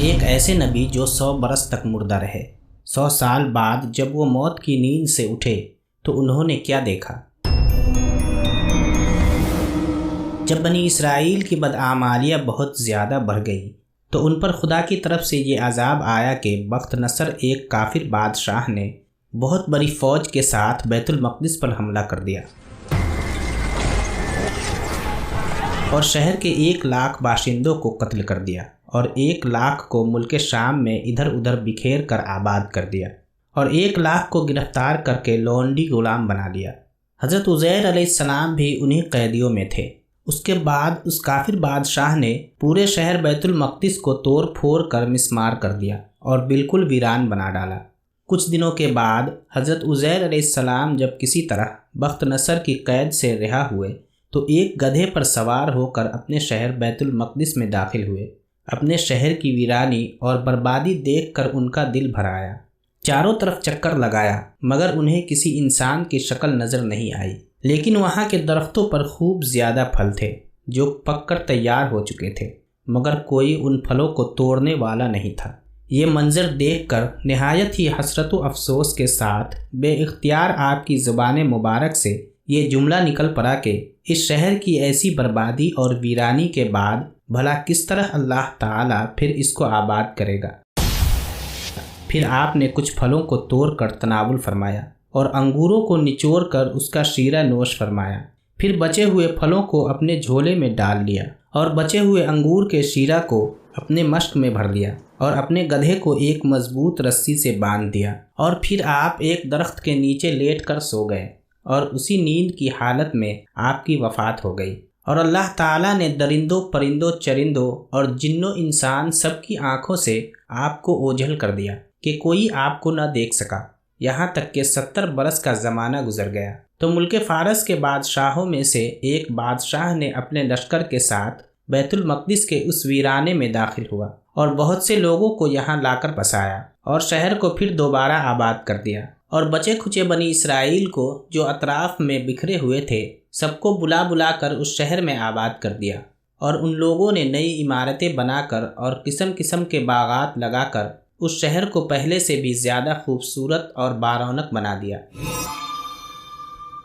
ایک ایسے نبی جو 100 برس تک مردہ رہے۔ 100 سال بعد جب وہ موت کی نیند سے اٹھے تو انہوں نے کیا دیکھا؟ جب بنی اسرائیل کی بدعمالیاں بہت زیادہ بڑھ گئی تو ان پر خدا کی طرف سے یہ عذاب آیا کہ بخت نصر ایک کافر بادشاہ نے بہت بڑی فوج کے ساتھ بیت المقدس پر حملہ کر دیا اور شہر کے 1 لاکھ باشندوں کو قتل کر دیا اور 1 لاکھ کو ملک شام میں ادھر ادھر بکھیر کر آباد کر دیا اور 1 لاکھ کو گرفتار کر کے لونڈی غلام بنا لیا۔ حضرت عزیر علیہ السلام بھی انہی قیدیوں میں تھے۔ اس کے بعد اس کافر بادشاہ نے پورے شہر بیت المقدس کو توڑ پھوڑ کر مسمار کر دیا اور بالکل ویران بنا ڈالا۔ کچھ دنوں کے بعد حضرت عزیر علیہ السلام جب کسی طرح بخت نصر کی قید سے رہا ہوئے تو ایک گدھے پر سوار ہو کر اپنے شہر بیت المقدس میں داخل ہوئے۔ اپنے شہر کی ویرانی اور بربادی دیکھ کر ان کا دل بھر آیا۔ چاروں طرف چکر لگایا مگر انہیں کسی انسان کی شکل نظر نہیں آئی، لیکن وہاں کے درختوں پر خوب زیادہ پھل تھے جو پک کر تیار ہو چکے تھے، مگر کوئی ان پھلوں کو توڑنے والا نہیں تھا۔ یہ منظر دیکھ کر نہایت ہی حسرت و افسوس کے ساتھ بے اختیار آپ کی زبان مبارک سے یہ جملہ نکل پڑا کہ اس شہر کی ایسی بربادی اور ویرانی کے بعد بھلا کس طرح اللہ تعالیٰ پھر اس کو آباد کرے گا۔ پھر آپ نے کچھ پھلوں کو توڑ کر تناول فرمایا اور انگوروں کو نچوڑ کر اس کا شیرہ نوش فرمایا۔ پھر بچے ہوئے پھلوں کو اپنے جھولے میں ڈال لیا اور بچے ہوئے انگور کے شیرہ کو اپنے مشک میں بھر لیا اور اپنے گدھے کو ایک مضبوط رسی سے باندھ دیا اور پھر آپ ایک درخت کے نیچے لیٹ کر سو گئے اور اسی نیند کی حالت میں آپ کی وفات ہو گئی۔ اور اللہ تعالیٰ نے درندوں، پرندوں، چرندوں اور جنوں انسان سب کی آنکھوں سے آپ کو اوجھل کر دیا کہ کوئی آپ کو نہ دیکھ سکا، یہاں تک کہ 70 برس کا زمانہ گزر گیا۔ تو ملک فارس کے بادشاہوں میں سے ایک بادشاہ نے اپنے لشکر کے ساتھ بیت المقدس کے اس ویرانے میں داخل ہوا اور بہت سے لوگوں کو یہاں لا کر بسایا اور شہر کو پھر دوبارہ آباد کر دیا، اور بچے کھچے بنی اسرائیل کو جو اطراف میں بکھرے ہوئے تھے سب کو بلا بلا کر اس شہر میں آباد کر دیا، اور ان لوگوں نے نئی عمارتیں بنا کر اور قسم قسم کے باغات لگا کر اس شہر کو پہلے سے بھی زیادہ خوبصورت اور بارونق بنا دیا۔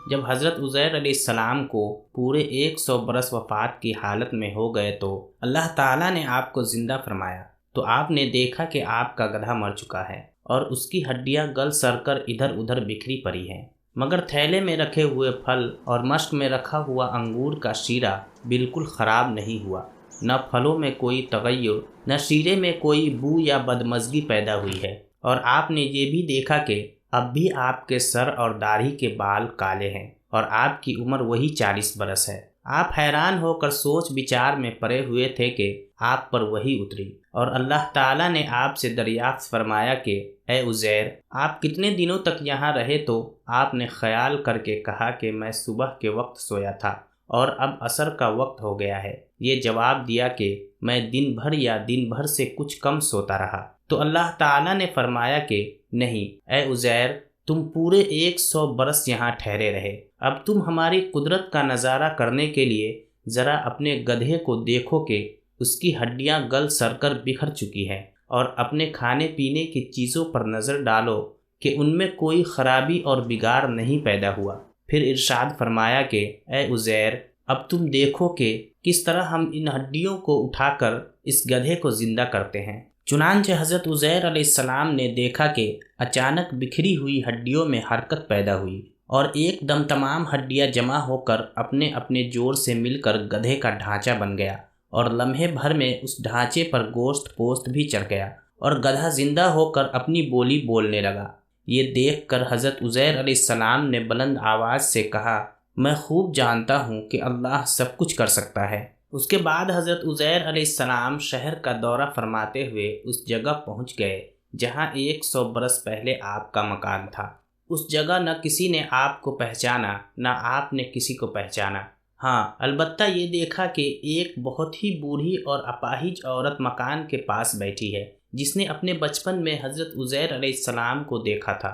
جب حضرت عزیر علیہ السلام کو پورے 100 برس وفات کی حالت میں ہو گئے تو اللہ تعالیٰ نے آپ کو زندہ فرمایا، تو آپ نے دیکھا کہ آپ کا گدھا مر چکا ہے اور اس کی ہڈیاں گل سڑ کر ادھر ادھر بکھری پڑی ہیں، مگر تھیلے میں رکھے ہوئے پھل اور مشک میں رکھا ہوا انگور کا شیرہ بالکل خراب نہیں ہوا۔ نہ پھلوں میں کوئی تغیر، نہ شیرے میں کوئی بو یا بدمزگی پیدا ہوئی ہے، اور آپ نے یہ بھی دیکھا کہ اب بھی آپ کے سر اور داڑھی کے بال کالے ہیں اور آپ کی عمر وہی 40 برس ہے۔ آپ حیران ہو کر سوچ بچار میں پڑے ہوئے تھے کہ آپ پر وحی اتری اور اللہ تعالیٰ نے آپ سے دریافت فرمایا کہ اے عزیر، آپ کتنے دنوں تک یہاں رہے؟ تو آپ نے خیال کر کے کہا کہ میں صبح کے وقت سویا تھا اور اب عصر کا وقت ہو گیا ہے۔ یہ جواب دیا کہ میں دن بھر یا دن بھر سے کچھ کم سوتا رہا۔ تو اللہ تعالیٰ نے فرمایا کہ نہیں اے عزیر، تم پورے 100 برس یہاں ٹھہرے رہے۔ اب تم ہماری قدرت کا نظارہ کرنے کے لیے ذرا اپنے گدھے کو دیکھو کہ اس کی ہڈیاں گل سڑ کر بکھر چکی ہیں، اور اپنے کھانے پینے کی چیزوں پر نظر ڈالو کہ ان میں کوئی خرابی اور بگاڑ نہیں پیدا ہوا۔ پھر ارشاد فرمایا کہ اے عزیر، اب تم دیکھو کہ کس طرح ہم ان ہڈیوں کو اٹھا کر اس گدھے کو زندہ کرتے ہیں۔ چنانچہ حضرت عزیر علیہ السلام نے دیکھا کہ اچانک بکھری ہوئی ہڈیوں میں حرکت پیدا ہوئی اور ایک دم تمام ہڈیاں جمع ہو کر اپنے اپنے جوڑ سے مل کر گدھے کا ڈھانچہ بن گیا، اور لمحے بھر میں اس ڈھانچے پر گوشت پوست بھی چڑھ گیا اور گدھا زندہ ہو کر اپنی بولی بولنے لگا۔ یہ دیکھ کر حضرت عزیر علیہ السلام نے بلند آواز سے کہا، میں خوب جانتا ہوں کہ اللہ سب کچھ کر سکتا ہے۔ اس کے بعد حضرت عزیر علیہ السلام شہر کا دورہ فرماتے ہوئے اس جگہ پہنچ گئے جہاں 100 برس پہلے آپ کا مکان تھا۔ اس جگہ نہ کسی نے آپ کو پہچانا، نہ آپ نے کسی کو پہچانا۔ ہاں، البتہ یہ دیکھا کہ ایک بہت ہی بوڑھی اور اپاہج عورت مکان کے پاس بیٹھی ہے جس نے اپنے بچپن میں حضرت عزیر علیہ السلام کو دیکھا تھا۔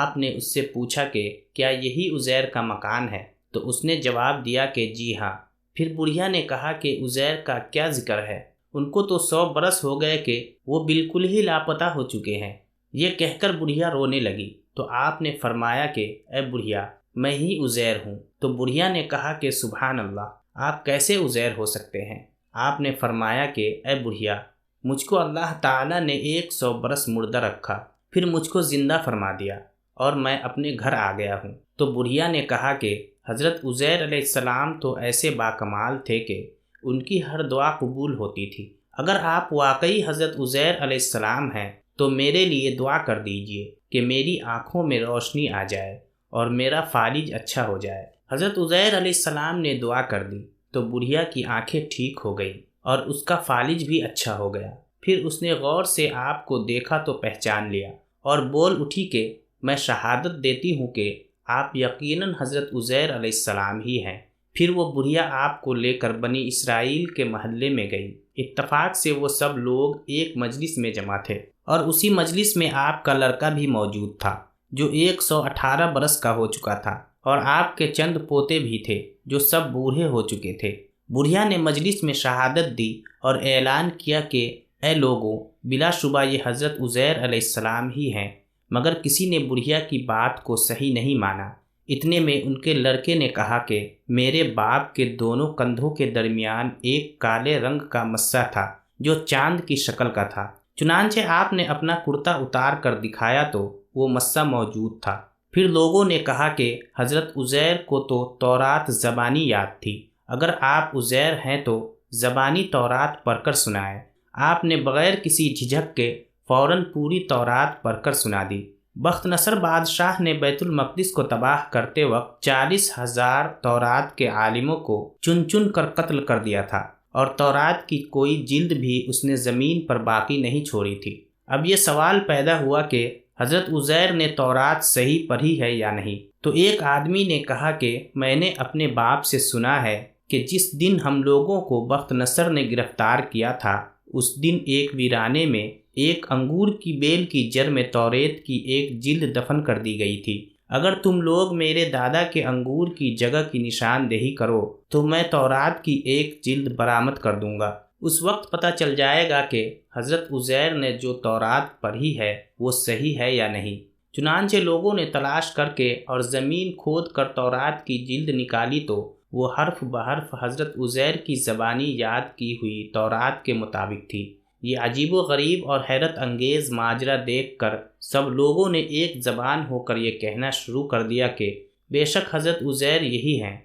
آپ نے اس سے پوچھا کہ کیا یہی عزیر کا مکان ہے؟ تو اس نے جواب دیا کہ جی ہاں۔ پھر بڑھیا نے کہا کہ عزیر کا کیا ذکر ہے؟ ان کو تو 100 برس ہو گئے کہ وہ بالکل ہی لاپتہ ہو چکے ہیں۔ یہ کہہ کر بڑھیا رونے لگی تو آپ نے فرمایا کہ اے بڑھیا، میں ہی عزیر ہوں۔ تو بڑھیا نے کہا کہ سبحان اللہ، آپ کیسے عزیر ہو سکتے ہیں؟ آپ نے فرمایا کہ اے بڑھیا، مجھ کو اللہ تعالیٰ نے 100 برس مردہ رکھا، پھر مجھ کو زندہ فرما دیا اور میں اپنے گھر آ گیا ہوں۔ تو بڑھیا نے کہا کہ حضرت عزیر علیہ السلام تو ایسے باکمال تھے کہ ان کی ہر دعا قبول ہوتی تھی۔ اگر آپ واقعی حضرت عزیر علیہ السلام ہیں تو میرے لیے دعا کر دیجئے کہ میری آنکھوں میں روشنی آ جائے اور میرا فالج اچھا ہو جائے۔ حضرت عزیر علیہ السلام نے دعا کر دی تو بڑھیا کی آنکھیں ٹھیک ہو گئیں اور اس کا فالج بھی اچھا ہو گیا۔ پھر اس نے غور سے آپ کو دیکھا تو پہچان لیا اور بول اٹھی کہ میں شہادت دیتی ہوں کہ آپ یقیناً حضرت عزیر علیہ السلام ہی ہیں۔ پھر وہ بڑھیا آپ کو لے کر بنی اسرائیل کے محلے میں گئی۔ اتفاق سے وہ سب لوگ ایک مجلس میں جمع تھے اور اسی مجلس میں آپ کا لڑکا بھی موجود تھا جو 118 برس کا ہو چکا تھا، اور آپ کے چند پوتے بھی تھے جو سب بوڑھے ہو چکے تھے۔ بڑھیا نے مجلس میں شہادت دی اور اعلان کیا کہ اے لوگوں، بلا شبہ یہ حضرت عزیر علیہ السلام ہی ہیں۔ مگر کسی نے بڑھیا کی بات کو صحیح نہیں مانا۔ اتنے میں ان کے لڑکے نے کہا کہ میرے باپ کے دونوں کندھوں کے درمیان ایک کالے رنگ کا مسا تھا جو چاند کی شکل کا تھا۔ چنانچہ آپ نے اپنا کرتا اتار کر دکھایا تو وہ مسا موجود تھا۔ پھر لوگوں نے کہا کہ حضرت عزیر کو تو تورات زبانی یاد تھی، اگر آپ عزیر ہیں تو زبانی تورات پڑھ کر سنائیں۔ آپ نے بغیر کسی جھجک کے فوراً پوری تورات پڑھ کر سنا دی۔ بخت نصر بادشاہ نے بیت المقدس کو تباہ کرتے وقت 40,000 تورات کے عالموں کو چن چن کر قتل کر دیا تھا، اور تورات کی کوئی جلد بھی اس نے زمین پر باقی نہیں چھوڑی تھی۔ اب یہ سوال پیدا ہوا کہ حضرت عزیر نے تورات صحیح پڑھی ہے یا نہیں؟ تو ایک آدمی نے کہا کہ میں نے اپنے باپ سے سنا ہے کہ جس دن ہم لوگوں کو بخت نصر نے گرفتار کیا تھا، اس دن ایک ویرانے میں ایک انگور کی بیل کی جڑ میں توریت کی ایک جلد دفن کر دی گئی تھی۔ اگر تم لوگ میرے دادا کے انگور کی جگہ کی نشاندہی کرو تو میں تورات کی ایک جلد برآمد کر دوں گا۔ اس وقت پتہ چل جائے گا کہ حضرت عزیر نے جو تورات پڑھی ہے وہ صحیح ہے یا نہیں۔ چنانچہ لوگوں نے تلاش کر کے اور زمین کھود کر تورات کی جلد نکالی تو وہ حرف بحرف حضرت عزیر کی زبانی یاد کی ہوئی تورات کے مطابق تھی۔ یہ عجیب و غریب اور حیرت انگیز ماجرا دیکھ کر سب لوگوں نے ایک زبان ہو کر یہ کہنا شروع کر دیا کہ بے شک حضرت عزیر یہی ہیں